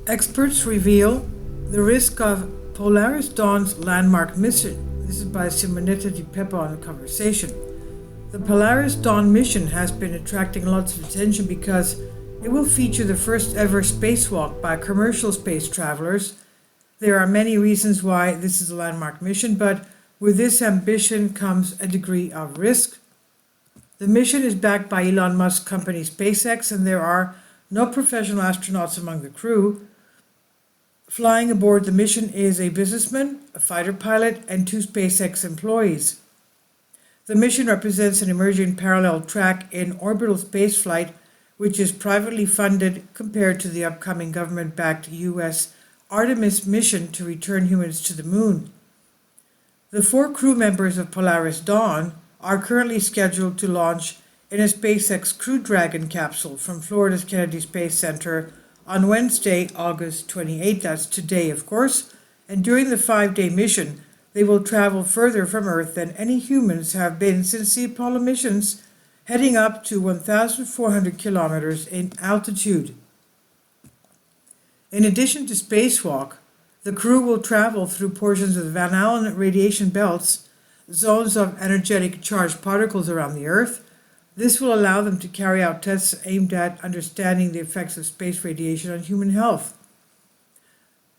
Experts reveal the risk of Polaris Dawn's landmark mission. This is by Simonetta Di Peppa on the Conversation. The Polaris Dawn mission has been attracting lots of attention because it will feature the first ever spacewalk by commercial space travelers. There are many reasons why this is a landmark mission, but with this ambition comes a degree of risk. The mission is backed by Elon Musk's company SpaceX, and there are no professional astronauts among the crew. Flying aboard the mission is a businessman, a fighter pilot, and 2 SpaceX employees. The mission represents an emerging parallel track in orbital spaceflight, which is privately funded compared to the upcoming government-backed U.S. Artemis mission to return humans to the moon. The 4 crew members of Polaris Dawn are currently scheduled to launch in a SpaceX Crew Dragon capsule from Florida's Kennedy Space Center on Wednesday, August 28, that's today of course, and during the 5-day mission, they will travel further from Earth than any humans have been since the Apollo missions, heading up to 1,400 kilometers in altitude. In addition to spacewalk, the crew will travel through portions of the Van Allen radiation belts, zones of energetic charged particles around the Earth. This will allow them to carry out tests aimed at understanding the effects of space radiation on human health.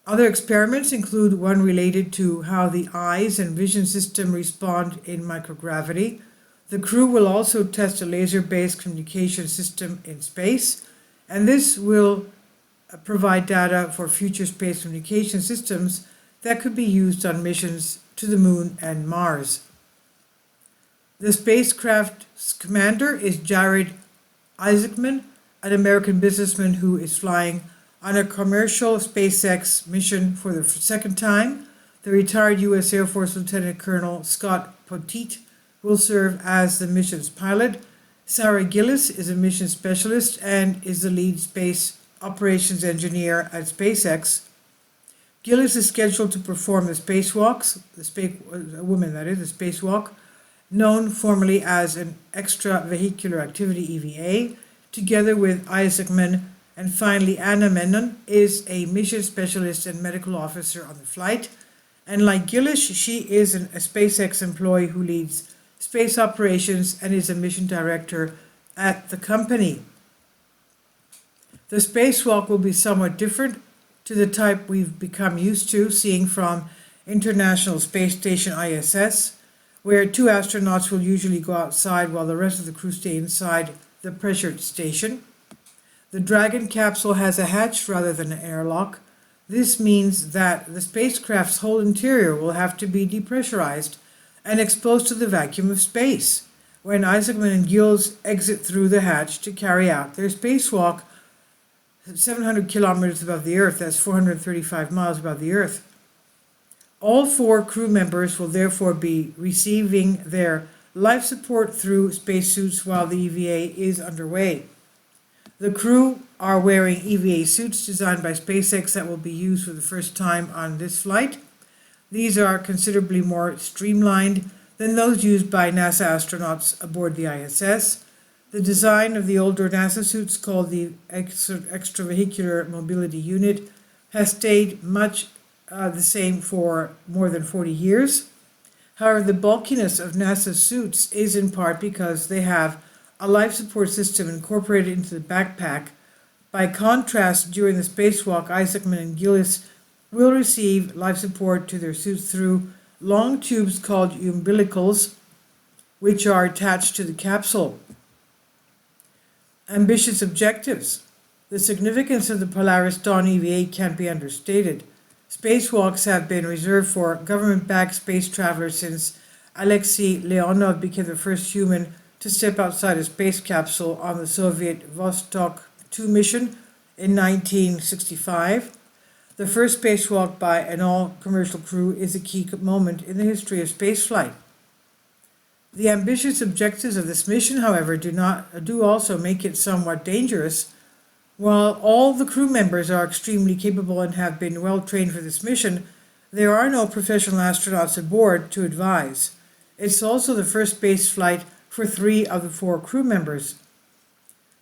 Other experiments include one related to how the eyes and vision system respond in microgravity. The crew will also test a laser-based communication system in space, and this will provide data for future space communication systems that could be used on missions to the moon and Mars. The spacecraft's commander is Jared Isaacman, an American businessman who is flying on a commercial SpaceX mission for the second time. The retired U.S. Air Force Lieutenant Colonel Scott Poteet will serve as the mission's pilot. Sarah Gillis is a mission specialist and is the lead space operations engineer at SpaceX. Gillis is scheduled to perform the spacewalks, the spacewalk, known formally as an extravehicular activity EVA, together with Isaacman, and finally Anna Menon is a mission specialist and medical officer on the flight. And like Gillis, she is a SpaceX employee who leads space operations and is a mission director at the company. The spacewalk will be somewhat different to the type we've become used to seeing from International Space Station ISS, where 2 astronauts will usually go outside while the rest of the crew stay inside the pressured station. The Dragon capsule has a hatch rather than an airlock. This means that the spacecraft's whole interior will have to be depressurized and exposed to the vacuum of space when Isaacman and Gills exit through the hatch to carry out their spacewalk 700 kilometers above the Earth. That's 435 miles above the Earth. All 4 crew members will therefore be receiving their life support through spacesuits while the EVA is underway. The crew are wearing EVA suits designed by SpaceX that will be used for the first time on this flight. These are considerably more streamlined than those used by NASA astronauts aboard the ISS. The design of the older NASA suits, called the Extravehicular Mobility Unit, has stayed much the same for more than 40 years. However, the bulkiness of NASA suits is in part because they have a life support system incorporated into the backpack. By contrast, during the spacewalk, Isaacman and Gillis will receive life support to their suits through long tubes called umbilicals, which are attached to the capsule. Ambitious objectives. The significance of the Polaris Dawn EVA can't be understated. Spacewalks have been reserved for government-backed space travelers since Alexei Leonov became the first human to step outside a space capsule on the Soviet Vostok 2 mission in 1965. The first spacewalk by an all-commercial crew is a key moment in the history of spaceflight. The ambitious objectives of this mission, however, do also make it somewhat dangerous. While all the crew members are extremely capable and have been well trained for this mission, there are no professional astronauts aboard to advise. It's also the first space flight for 3 of the 4 crew members.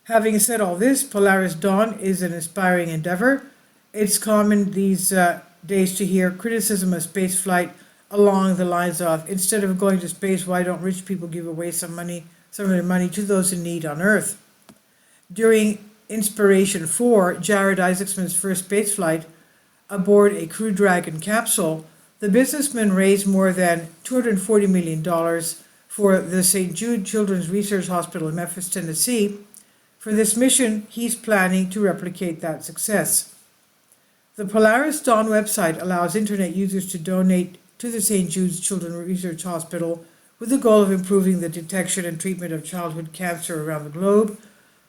Having said all this, Polaris Dawn is an inspiring endeavor. It's common these days to hear criticism of space flight along the lines of, instead of going to space, why don't rich people give away some of their money to those in need on Earth? During Inspiration 4, Jared Isaacson's first space flight aboard a Crew Dragon capsule, the businessman raised more than $240 million for the St. Jude Children's Research Hospital in Memphis, Tennessee. For this mission, he's planning to replicate that success. The Polaris Dawn website allows internet users to donate to the St. Jude's Children's Research Hospital with the goal of improving the detection and treatment of childhood cancer around the globe.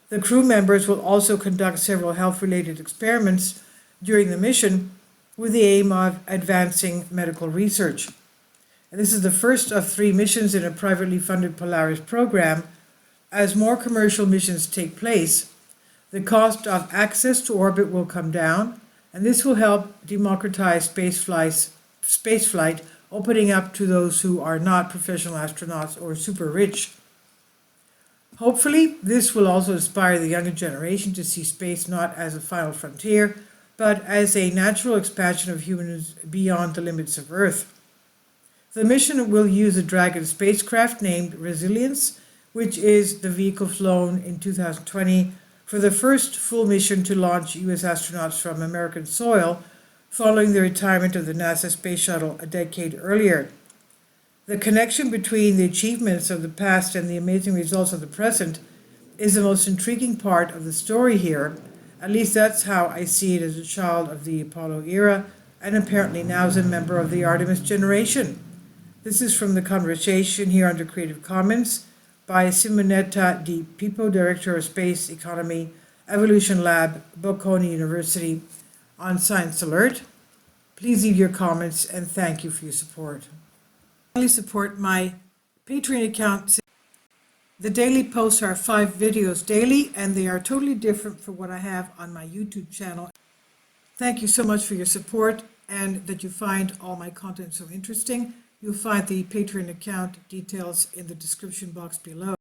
The crew members will also conduct several health-related experiments during the mission with the aim of advancing medical research. And this is the first of 3 missions in a privately funded Polaris program. As more commercial missions take place, the cost of access to orbit will come down, and this will help democratize space flight, opening up to those who are not professional astronauts or super rich. Hopefully, this will also inspire the younger generation to see space not as a final frontier, but as a natural expansion of humans beyond the limits of Earth. The mission will use a Dragon spacecraft named Resilience, which is the vehicle flown in 2020 for the first full mission to launch U.S. astronauts from American soil, following the retirement of the NASA Space Shuttle a decade earlier. The connection between the achievements of the past and the amazing results of the present is the most intriguing part of the story here. At least that's how I see it as a child of the Apollo era, and apparently now as a member of the Artemis generation. This is from the conversation here under Creative Commons by Simonetta Di Pippo, Director of Space Economy Evolution Lab, Bocconi University, on Science Alert. Please leave your comments and thank you for your support. Please support my Patreon account. The daily posts are 5 videos daily, and they are totally different from what I have on my YouTube channel. Thank you so much for your support and that you find all my content so interesting. You'll find the Patreon account details in the description box below.